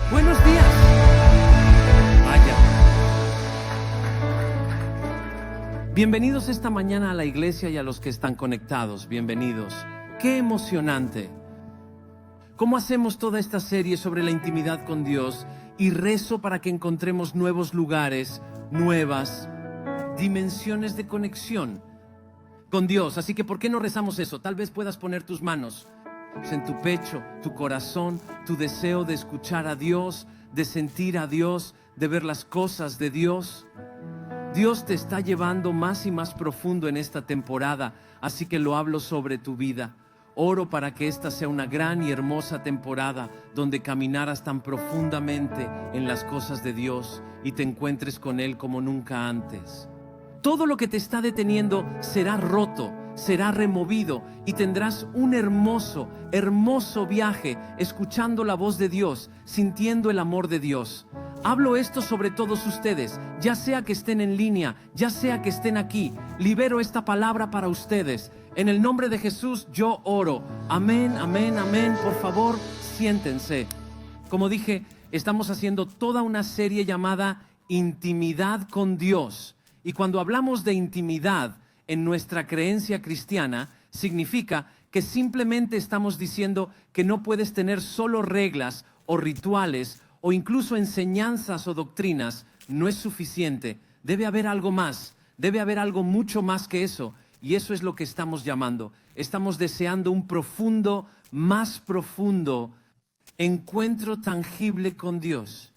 Buenos días. Vaya. Bienvenidos esta mañana a la iglesia y a los que están conectados. Bienvenidos. Qué emocionante. ¿Cómo hacemos toda esta serie sobre la intimidad con Dios? Y rezo para que encontremos nuevos lugares, nuevas dimensiones de conexión con Dios. Así que, ¿por qué no rezamos eso? Tal vez puedas poner tus manos en tu pecho, tu corazón, tu deseo de escuchar a Dios, de sentir a Dios, de ver las cosas de Dios. Dios te está llevando más y más profundo en esta temporada, así que lo hablo sobre tu vida. Oro para que esta sea una gran y hermosa temporada donde caminaras tan profundamente en las cosas de Dios y te encuentres con Él como nunca antes. Todo lo que te está deteniendo será roto, será removido y tendrás un hermoso, hermoso viaje escuchando la voz de Dios, sintiendo el amor de Dios. Hablo esto sobre todos ustedes, ya sea que estén en línea, ya sea que estén aquí. Libero esta palabra para ustedes. En el nombre de Jesús yo oro. Amén, amén, amén. Por favor, siéntense. Como dije, estamos haciendo toda una serie llamada Intimidad con Dios. Y cuando hablamos de intimidad en nuestra creencia cristiana, significa que simplemente estamos diciendo que no puedes tener solo reglas o rituales o incluso enseñanzas o doctrinas. No es suficiente. Debe haber algo más. Debe haber algo mucho más que eso. Y eso es lo que estamos llamando. Estamos deseando un profundo, más profundo encuentro tangible con Dios.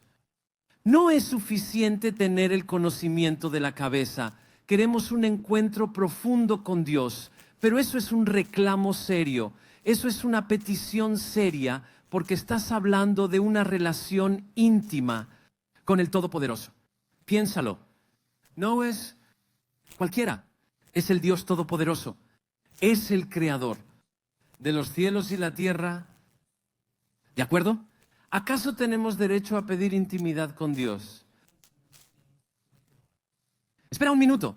No es suficiente tener el conocimiento de la cabeza. Queremos un encuentro profundo con Dios, pero eso es un reclamo serio. Eso es una petición seria porque estás hablando de una relación íntima con el Todopoderoso. Piénsalo. No es cualquiera. Es el Dios Todopoderoso. Es el Creador de los cielos y la tierra. ¿De acuerdo? ¿Acaso tenemos derecho a pedir intimidad con Dios? Espera un minuto.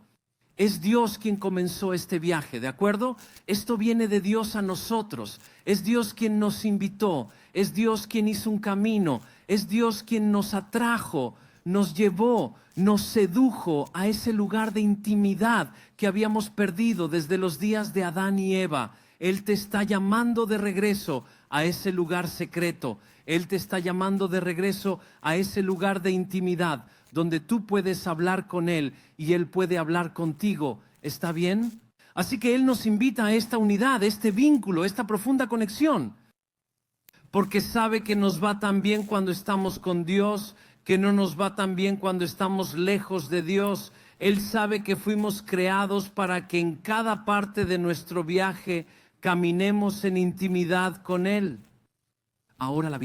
Es Dios quien comenzó este viaje, ¿de acuerdo? Esto viene de Dios a nosotros. Es Dios quien nos invitó. Es Dios quien hizo un camino. Es Dios quien nos atrajo, nos llevó, nos sedujo a ese lugar de intimidad que habíamos perdido desde los días de Adán y Eva. Él te está llamando de regreso a ese lugar secreto. Él te está llamando de regreso a ese lugar de intimidad donde tú puedes hablar con Él y Él puede hablar contigo. ¿Está bien? Así que Él nos invita a esta unidad, este vínculo, esta profunda conexión. Porque sabe que nos va tan bien cuando estamos con Dios, que no nos va tan bien cuando estamos lejos de Dios. Él sabe que fuimos creados para que en cada parte de nuestro viaje caminemos en intimidad con Él. Ahora la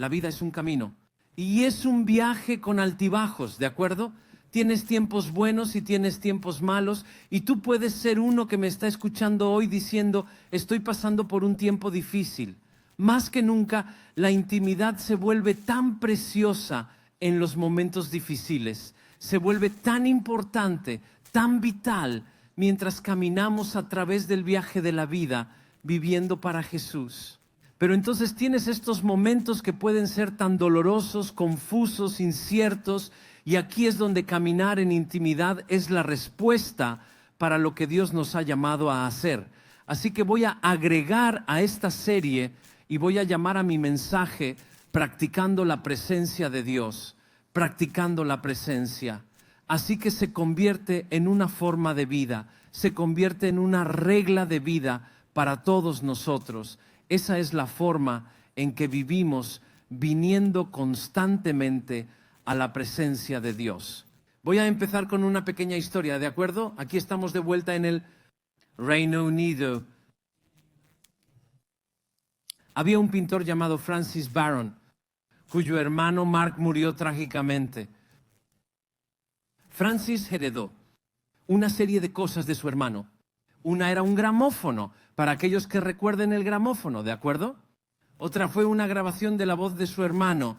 vida es un camino y es un viaje con altibajos, ¿de acuerdo? Tienes tiempos buenos y tienes tiempos malos y tú puedes ser uno que me está escuchando hoy diciendo, estoy pasando por un tiempo difícil. Más que nunca, la intimidad se vuelve tan preciosa en los momentos difíciles, se vuelve tan importante, tan vital, mientras caminamos a través del viaje de la vida, viviendo para Jesús. Pero entonces tienes estos momentos que pueden ser tan dolorosos, confusos, inciertos, y aquí es donde caminar en intimidad es la respuesta para lo que Dios nos ha llamado a hacer. Así que voy a agregar a esta serie y voy a llamar a mi mensaje practicando la presencia de Dios, practicando la presencia. Así que se convierte en una forma de vida, se convierte en una regla de vida para todos nosotros. Esa es la forma en que vivimos viniendo constantemente a la presencia de Dios. Voy a empezar con una pequeña historia, ¿de acuerdo? Aquí estamos de vuelta en el Reino Unido. Había un pintor llamado Francis Barron, cuyo hermano Mark murió trágicamente. Francis heredó una serie de cosas de su hermano. Una era un gramófono, para aquellos que recuerden el gramófono, ¿de acuerdo? Otra fue una grabación de la voz de su hermano.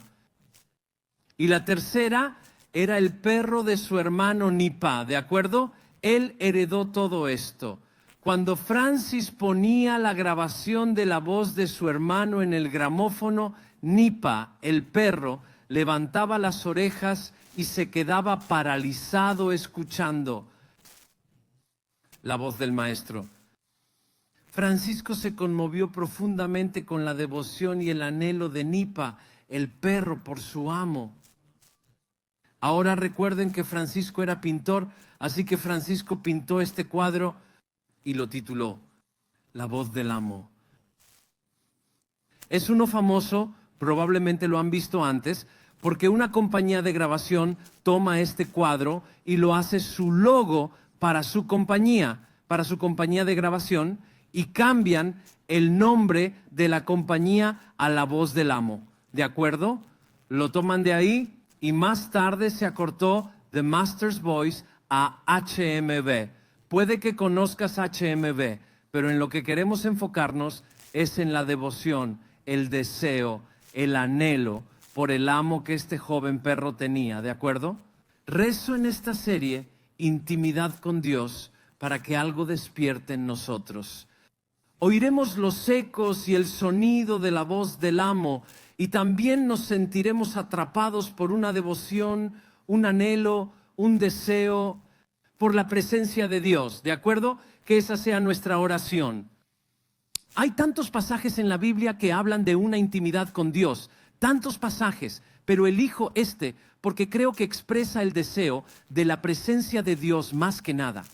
Y la tercera era el perro de su hermano Nipa, ¿de acuerdo? Él heredó todo esto. Cuando Francis ponía la grabación de la voz de su hermano en el gramófono, Nipa, el perro, levantaba las orejas y se quedaba paralizado escuchando la voz del maestro. Francisco se conmovió profundamente con la devoción y el anhelo de Nipa, el perro, por su amo. Ahora recuerden que Francisco era pintor, así que Francisco pintó este cuadro y lo tituló La voz del amo. Es uno famoso, probablemente lo han visto antes, porque una compañía de grabación toma este cuadro y lo hace su logo para su compañía de grabación, y cambian el nombre de la compañía a La Voz del Amo. ¿De acuerdo? Lo toman de ahí y más tarde se acortó The Master's Voice a HMV. Puede que conozcas HMV, pero en lo que queremos enfocarnos es en la devoción, el deseo, el anhelo por el amo que este joven perro tenía. ¿De acuerdo? Rezo en esta serie intimidad con Dios para que algo despierte en nosotros. Oiremos los ecos y el sonido de la voz del amo y también nos sentiremos atrapados por una devoción, un anhelo, un deseo por la presencia de Dios. ¿De acuerdo? Que esa sea nuestra oración. Hay tantos pasajes en la Biblia que hablan de una intimidad con Dios, tantos pasajes, pero elijo este porque creo que expresa el deseo de la presencia de Dios más que nada.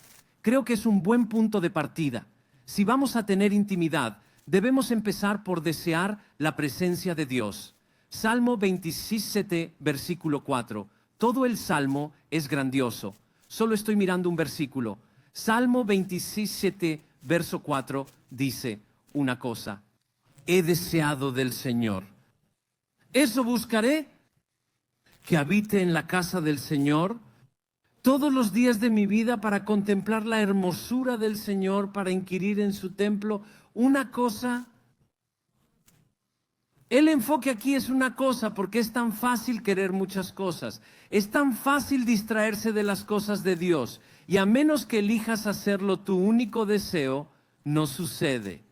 Creo que es un buen punto de partida. Si vamos a tener intimidad, debemos empezar por desear la presencia de Dios. Salmo 27, versículo 4. Todo el Salmo es grandioso. Solo estoy mirando un versículo. Salmo 27, verso 4 dice una cosa. He deseado del Señor. Eso buscaré, que habite en la casa del Señor todos los días de mi vida para contemplar la hermosura del Señor, para inquirir en su templo. Una cosa, el enfoque aquí es una cosa, porque es tan fácil querer muchas cosas. Es tan fácil distraerse de las cosas de Dios. Y a menos que elijas hacerlo tu único deseo, no sucede.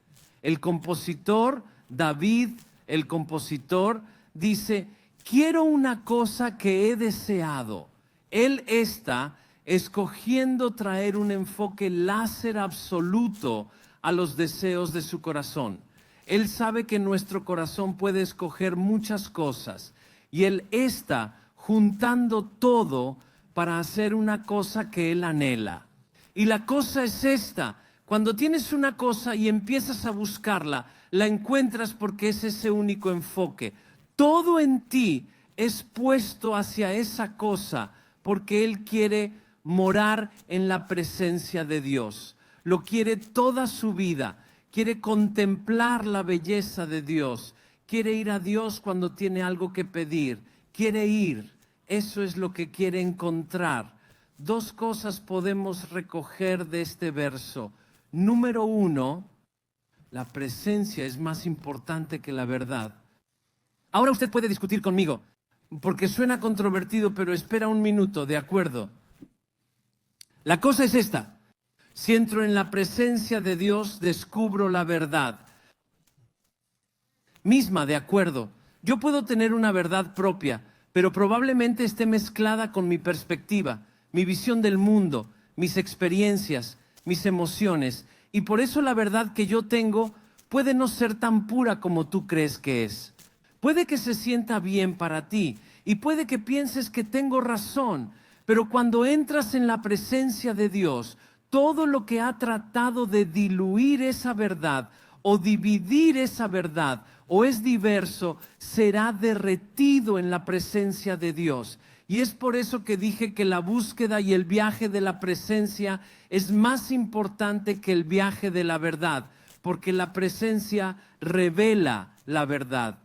El compositor, David, el compositor, dice, quiero una cosa que he deseado. Él está escogiendo traer un enfoque láser absoluto a los deseos de su corazón. Él sabe que nuestro corazón puede escoger muchas cosas y Él está juntando todo para hacer una cosa que Él anhela. Y la cosa es esta: cuando tienes una cosa y empiezas a buscarla, la encuentras porque es ese único enfoque. Todo en ti es puesto hacia esa cosa porque Él quiere morar en la presencia de Dios. Lo quiere toda su vida. Quiere contemplar la belleza de Dios. Quiere ir a Dios cuando tiene algo que pedir. Quiere ir. Eso es lo que quiere encontrar. Dos cosas podemos recoger de este verso. Número uno, la presencia es más importante que la verdad. Ahora usted puede discutir conmigo, porque suena controvertido, pero espera un minuto, ¿de acuerdo? La cosa es esta: si entro en la presencia de Dios, descubro la verdad misma, ¿de acuerdo? Yo puedo tener una verdad propia, pero probablemente esté mezclada con mi perspectiva, mi visión del mundo, mis experiencias, mis emociones, y por eso la verdad que yo tengo puede no ser tan pura como tú crees que es. Puede que se sienta bien para ti y puede que pienses que tengo razón, pero cuando entras en la presencia de Dios, todo lo que ha tratado de diluir esa verdad o dividir esa verdad o es diverso, será derretido en la presencia de Dios. Y es por eso que dije que la búsqueda y el viaje de la presencia es más importante que el viaje de la verdad, porque la presencia revela la verdad.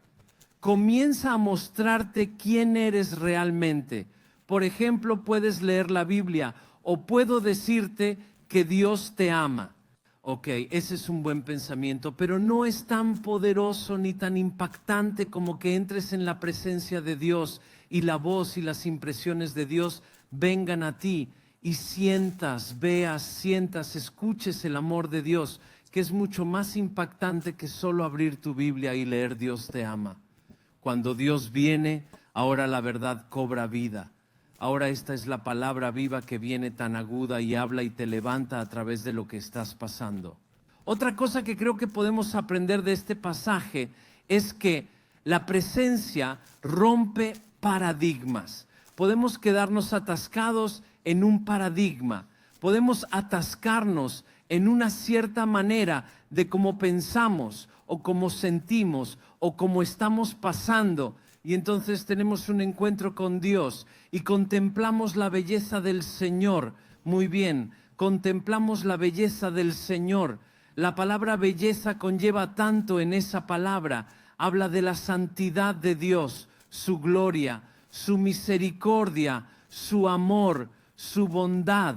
Comienza a mostrarte quién eres realmente. Por ejemplo, puedes leer la Biblia o puedo decirte que Dios te ama. Ok, ese es un buen pensamiento, pero no es tan poderoso ni tan impactante como que entres en la presencia de Dios y la voz y las impresiones de Dios vengan a ti y sientas, veas, sientas, escuches el amor de Dios, que es mucho más impactante que solo abrir tu Biblia y leer Dios te ama. Cuando Dios viene, ahora la verdad cobra vida. Ahora esta es la palabra viva que viene tan aguda y habla y te levanta a través de lo que estás pasando. Otra cosa que creo que podemos aprender de este pasaje es que la presencia rompe paradigmas. Podemos quedarnos atascados en un paradigma. Podemos atascarnos en una cierta manera de cómo pensamos o cómo sentimos o cómo estamos pasando. Y entonces tenemos un encuentro con Dios y contemplamos la belleza del Señor. Muy bien, contemplamos la belleza del Señor. La palabra belleza conlleva tanto en esa palabra. Habla de la santidad de Dios, su gloria, su misericordia, su amor, su bondad.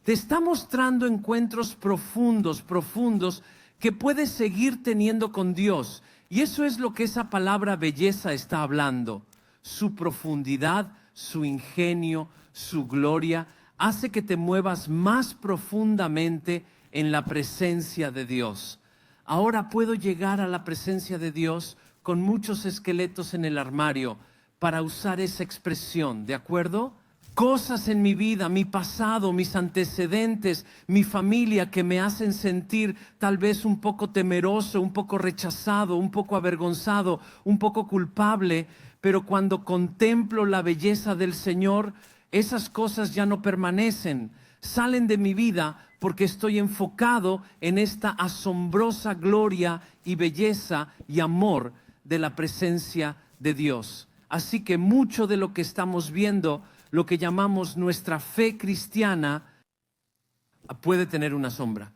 Te está mostrando encuentros profundos que puedes seguir teniendo con Dios. Y eso es lo que esa palabra belleza está hablando. Su profundidad, su ingenio, su gloria, hace que te muevas más profundamente en la presencia de Dios. Ahora puedo llegar a la presencia de Dios con muchos esqueletos en el armario para usar esa expresión, ¿de acuerdo? Cosas en mi vida, mi pasado, mis antecedentes, mi familia que me hacen sentir tal vez un poco temeroso, un poco rechazado, un poco avergonzado, un poco culpable, pero cuando contemplo la belleza del Señor, esas cosas ya no permanecen, salen de mi vida porque estoy enfocado en esta asombrosa gloria y belleza y amor de la presencia de Dios. Así que mucho de lo que estamos viendo, lo que llamamos nuestra fe cristiana, puede tener una sombra.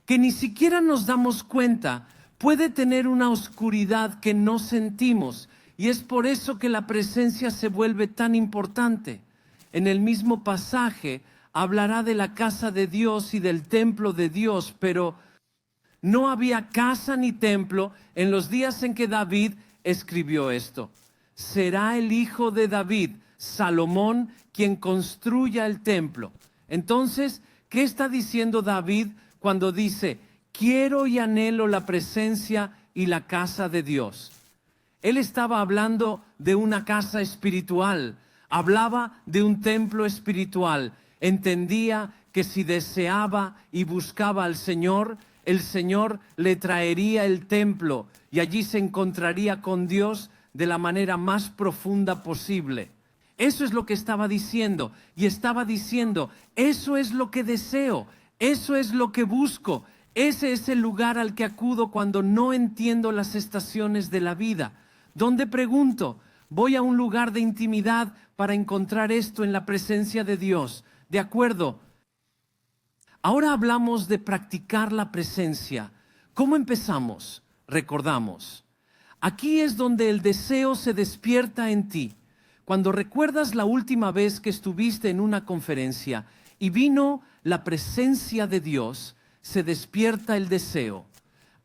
Que ni siquiera nos damos cuenta, puede tener una oscuridad que no sentimos. Y es por eso que la presencia se vuelve tan importante. En el mismo pasaje hablará de la casa de Dios y del templo de Dios, pero no había casa ni templo en los días en que David escribió esto. Será el hijo de David, Salomón, quien construya el templo. Entonces, ¿qué está diciendo David cuando dice, quiero y anhelo la presencia y la casa de Dios? Él estaba hablando de una casa espiritual, hablaba de un templo espiritual. Entendía que si deseaba y buscaba al Señor, el Señor le traería el templo y allí se encontraría con Dios de la manera más profunda posible. Eso es lo que estaba diciendo, y estaba diciendo, eso es lo que deseo, eso es lo que busco, ese es el lugar al que acudo cuando no entiendo las estaciones de la vida. ¿Dónde pregunto? Voy a un lugar de intimidad para encontrar esto en la presencia de Dios. ¿De acuerdo? Ahora hablamos de practicar la presencia. ¿Cómo empezamos? Recordamos. Aquí es donde el deseo se despierta en ti. Cuando recuerdas la última vez que estuviste en una conferencia y vino la presencia de Dios, se despierta el deseo.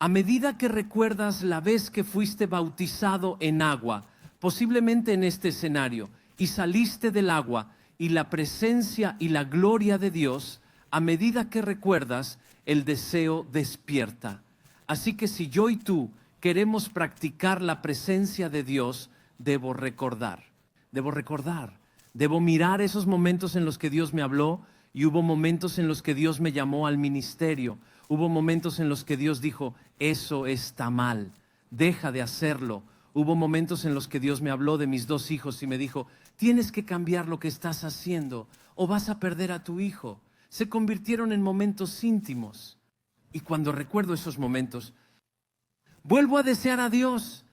A medida que recuerdas la vez que fuiste bautizado en agua, posiblemente en este escenario, y saliste del agua, y la presencia y la gloria de Dios, a medida que recuerdas, el deseo despierta. Así que si yo y tú queremos practicar la presencia de Dios, debo recordar, debo mirar esos momentos en los que Dios me habló, y hubo momentos en los que Dios me llamó al ministerio, hubo momentos en los que Dios dijo, eso está mal, deja de hacerlo. Hubo momentos en los que Dios me habló de mis 2 hijos y me dijo, tienes que cambiar lo que estás haciendo o vas a perder a tu hijo. Se convirtieron en momentos íntimos. Y cuando recuerdo esos momentos, vuelvo a desear a Dios.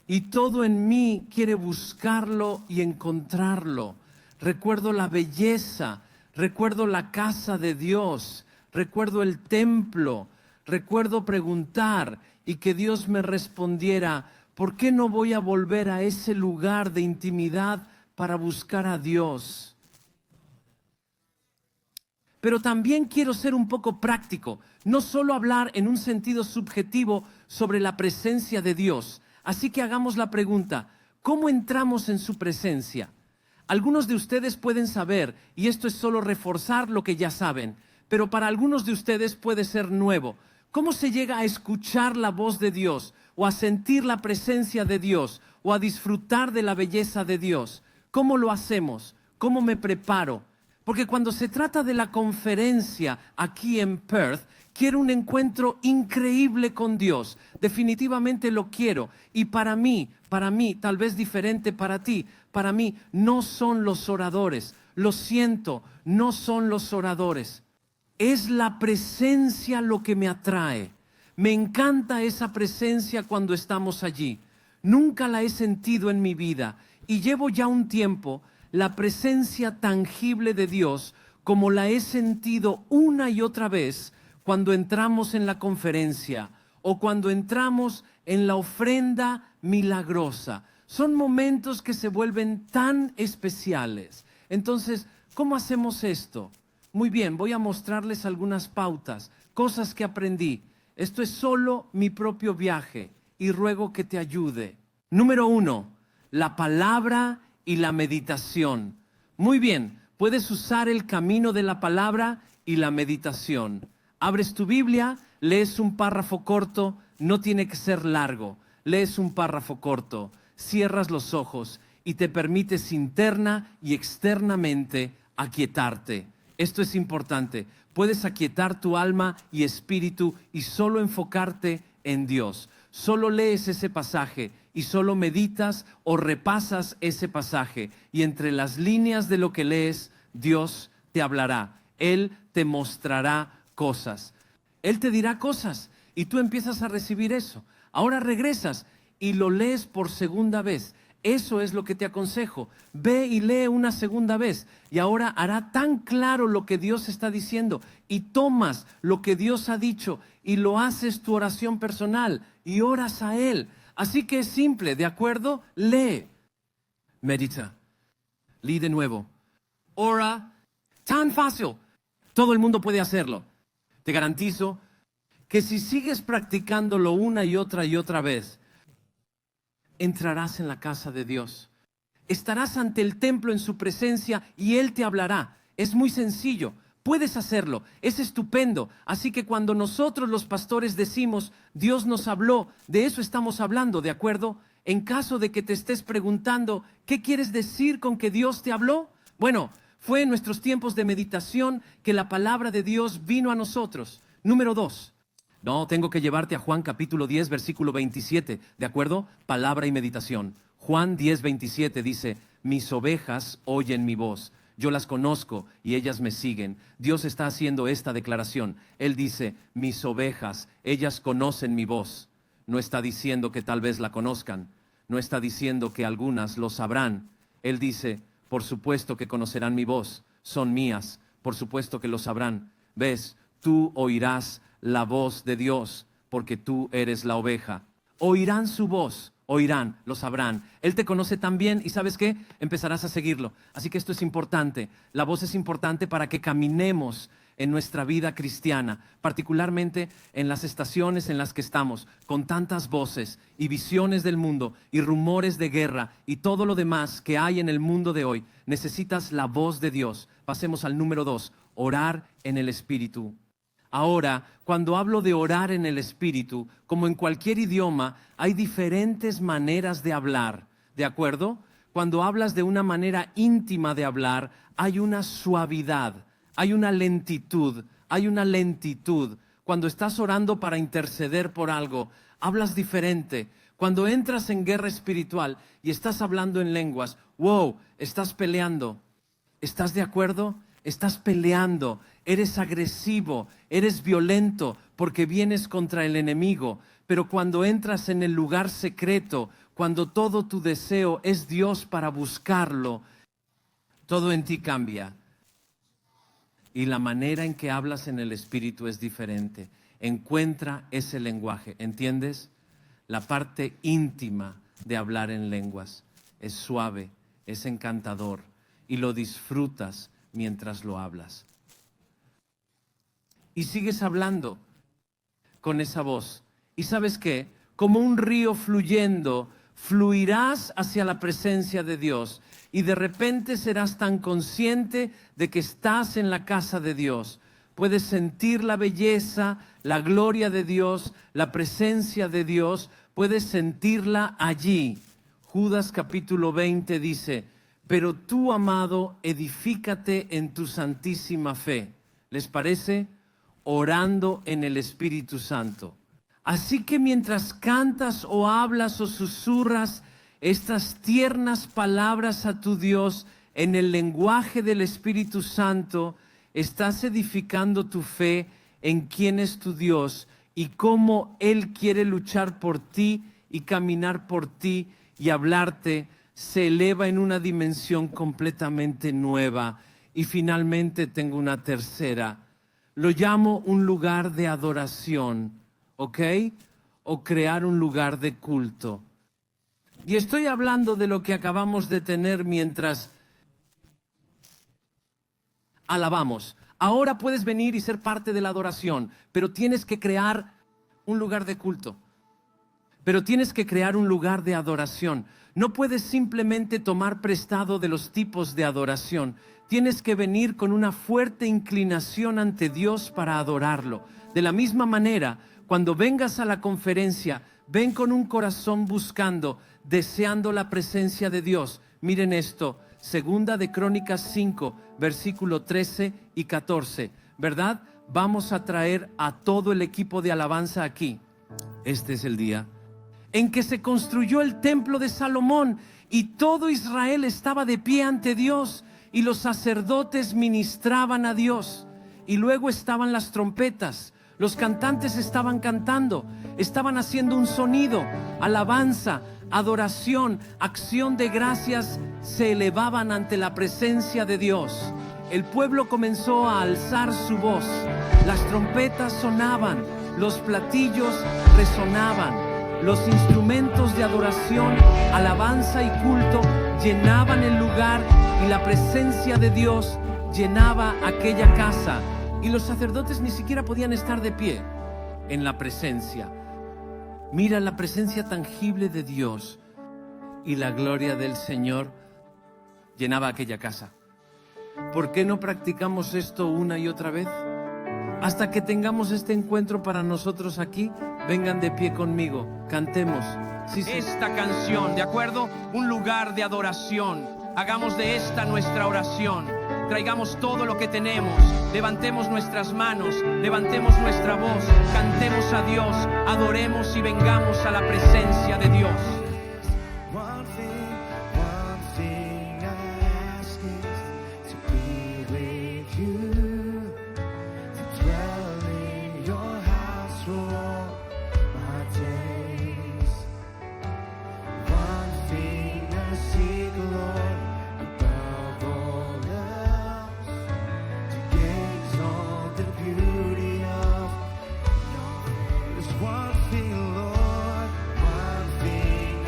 Y todo en mí quiere buscarlo y encontrarlo. Recuerdo la belleza, recuerdo la casa de Dios, recuerdo el templo, recuerdo preguntar y que Dios me respondiera, ¿por qué no voy a volver a ese lugar de intimidad para buscar a Dios? Pero también quiero ser un poco práctico, no solo hablar en un sentido subjetivo sobre la presencia de Dios. Así que hagamos la pregunta, ¿cómo entramos en su presencia? Algunos de ustedes pueden saber, y esto es solo reforzar lo que ya saben, pero para algunos de ustedes puede ser nuevo. ¿Cómo se llega a escuchar la voz de Dios o a sentir la presencia de Dios o a disfrutar de la belleza de Dios? ¿Cómo lo hacemos? ¿Cómo me preparo? Porque cuando se trata de la conferencia aquí en Perth, quiero un encuentro increíble con Dios. Definitivamente lo quiero. Y para mí, tal vez diferente para ti, para mí no son los oradores. Lo siento, no son los oradores. Es la presencia lo que me atrae. Me encanta esa presencia cuando estamos allí. Nunca la he sentido en mi vida y llevo ya un tiempo la presencia tangible de Dios como la he sentido una y otra vez cuando entramos en la conferencia o cuando entramos en la ofrenda milagrosa. Son momentos que se vuelven tan especiales. Entonces, ¿cómo hacemos esto? Muy bien, voy a mostrarles algunas pautas, cosas que aprendí. Esto es solo mi propio viaje y ruego que te ayude. Número 1, la palabra y la meditación. Muy bien, puedes usar el camino de la palabra y la meditación. Abres tu Biblia, lees un párrafo corto, no tiene que ser largo. Lees un párrafo corto, cierras los ojos y te permites interna y externamente aquietarte. Esto es importante. Puedes aquietar tu alma y espíritu y solo enfocarte en Dios. Solo lees ese pasaje y solo meditas o repasas ese pasaje. Y entre las líneas de lo que lees, Dios te hablará. Él te mostrará cosas. Él te dirá cosas y tú empiezas a recibir eso. Ahora regresas y lo lees por segunda vez. Eso es lo que te aconsejo. Ve y lee una segunda vez y ahora hará tan claro lo que Dios está diciendo y tomas lo que Dios ha dicho y lo haces tu oración personal y oras a Él. Así que es simple, ¿de acuerdo? Lee, medita, lee de nuevo, ora, tan fácil. Todo el mundo puede hacerlo. Te garantizo que si sigues practicándolo una y otra vez, entrarás en la casa de Dios. Estarás ante el templo en su presencia y Él te hablará. Es muy sencillo. Puedes hacerlo. Es estupendo. Así que cuando nosotros los pastores decimos, Dios nos habló, de eso estamos hablando, ¿de acuerdo? En caso de que te estés preguntando, ¿qué quieres decir con que Dios te habló? Bueno, fue en nuestros tiempos de meditación que la palabra de Dios vino a nosotros. Número 2. No, tengo que llevarte a Juan capítulo 10, versículo 27, ¿de acuerdo? Palabra y meditación. Juan 10, 27 dice, mis ovejas oyen mi voz, yo las conozco y ellas me siguen. Dios está haciendo esta declaración. Él dice, mis ovejas, ellas conocen mi voz. No está diciendo que tal vez la conozcan, no está diciendo que algunas lo sabrán. Él dice, por supuesto que conocerán mi voz, son mías, por supuesto que lo sabrán. ¿Ves? Tú oirás la voz de Dios, porque tú eres la oveja. Oirán su voz, oirán, lo sabrán. Él te conoce tan bien y ¿sabes qué? Empezarás a seguirlo. Así que esto es importante. La voz es importante para que caminemos en nuestra vida cristiana, particularmente en las estaciones en las que estamos, con tantas voces y visiones del mundo y rumores de guerra y todo lo demás que hay en el mundo de hoy. Necesitas la voz de Dios. Pasemos al número 2, orar en el Espíritu. Ahora, cuando hablo de orar en el Espíritu, como en cualquier idioma, hay diferentes maneras de hablar, ¿de acuerdo? Cuando hablas de una manera íntima de hablar, hay una suavidad, hay una lentitud, Cuando estás orando para interceder por algo, hablas diferente. Cuando entras en guerra espiritual y estás hablando en lenguas, wow, estás peleando. ¿Estás de acuerdo? Estás peleando, eres agresivo, eres violento porque vienes contra el enemigo. Pero cuando entras en el lugar secreto, cuando todo tu deseo es Dios para buscarlo, todo en ti cambia. Y la manera en que hablas en el Espíritu es diferente. Encuentra ese lenguaje, ¿entiendes? La parte íntima de hablar en lenguas es suave, es encantador y lo disfrutas mientras lo hablas. Y sigues hablando con esa voz. ¿Y sabes qué? Como un río fluyendo, fluirás hacia la presencia de Dios y de repente serás tan consciente de que estás en la casa de Dios. puedes sentir la belleza, la gloria de Dios, la presencia de Dios, puedes sentirla allí. Judas capítulo 20 dice: pero tú, amado, edifícate en tu santísima fe. ¿Les parece? Orando en el Espíritu Santo. Así que mientras cantas o hablas o susurras estas tiernas palabras a tu Dios en el lenguaje del Espíritu Santo, estás edificando tu fe en quién es tu Dios y cómo Él quiere luchar por ti y caminar por ti y hablarte. Se eleva en una dimensión completamente nueva. Y finalmente tengo una tercera. Lo llamo un lugar de adoración, ¿ok? O crear un lugar de culto. Y estoy hablando de lo que acabamos de tener mientras alabamos. Ahora puedes venir y ser parte de la adoración, pero tienes que crear un lugar de culto. Pero tienes que crear un lugar de adoración. No puedes simplemente tomar prestado de los tipos de adoración. Tienes que venir con una fuerte inclinación ante Dios para adorarlo. De la misma manera, cuando vengas a la conferencia, ven con un corazón buscando, deseando la presencia de Dios. Miren esto, Segunda de Crónicas 5, versículo 13 y 14. ¿Verdad? Vamos a traer a todo el equipo de alabanza aquí. Este es el día en que se construyó el templo de Salomón y todo Israel estaba de pie ante Dios y los sacerdotes ministraban a Dios. Y luego estaban las trompetas, los cantantes estaban cantando, estaban haciendo un sonido, alabanza, adoración, acción de gracias, se elevaban ante la presencia de Dios. El pueblo comenzó a alzar su voz, las trompetas sonaban, los platillos resonaban. Los instrumentos de adoración, alabanza y culto llenaban el lugar y la presencia de Dios llenaba aquella casa. Y los sacerdotes ni siquiera podían estar de pie en la presencia. Mira la presencia tangible de Dios y la gloria del Señor llenaba aquella casa. ¿Por qué no practicamos esto una y otra vez? Hasta que tengamos este encuentro para nosotros aquí. Vengan de pie conmigo, cantemos. Sí. Esta canción, ¿de acuerdo? Un lugar de adoración. Hagamos de esta nuestra oración. Traigamos todo lo que tenemos. Levantemos nuestras manos, levantemos nuestra voz. Cantemos a Dios, adoremos y vengamos a la presencia de Dios. One thing, Lord, one thing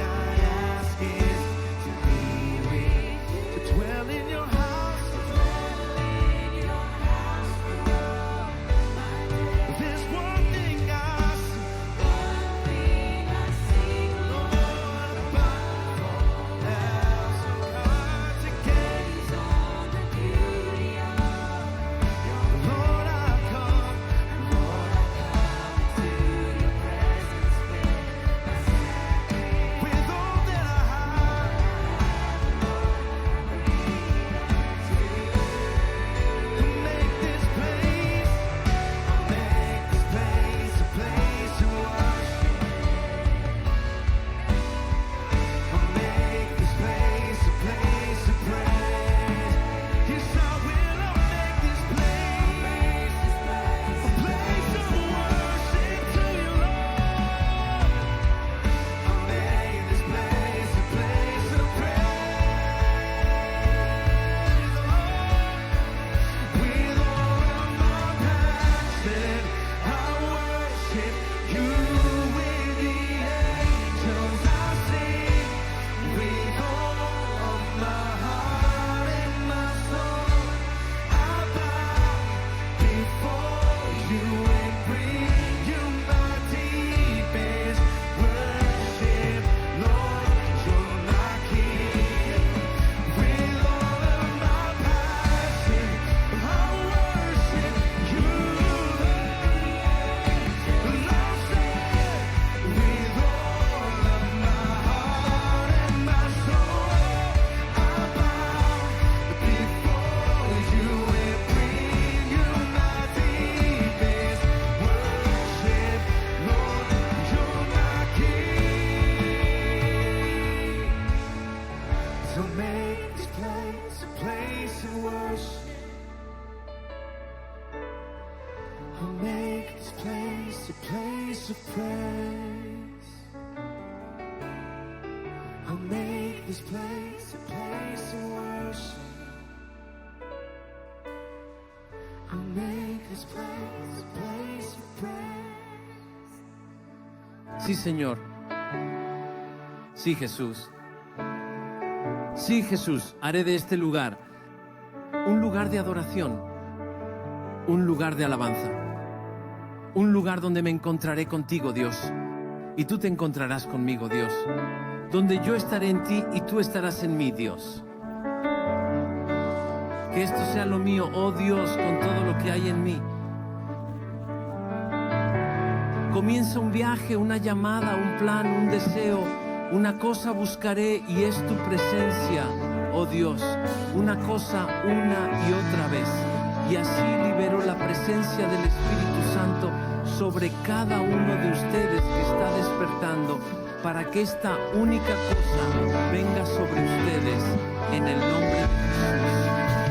make this place a place of worship. I'll make this place a place of praise. I'll make this place a place of worship. I'll make this place a place of praise. Sí, Señor. Sí, Jesús. Sí, Jesús, haré de este lugar un lugar de adoración, un lugar de alabanza, un lugar donde me encontraré contigo, Dios, y tú te encontrarás conmigo, Dios, donde yo estaré en ti y tú estarás en mí, Dios. Que esto sea lo mío, oh Dios, con todo lo que hay en mí. Comienza un viaje, una llamada, un plan, un deseo. Una cosa buscaré y es tu presencia, oh Dios. Una cosa una y otra vez. Y así libero la presencia del Espíritu Santo sobre cada uno de ustedes que está despertando, para que esta única cosa venga sobre ustedes en el nombre de Jesús.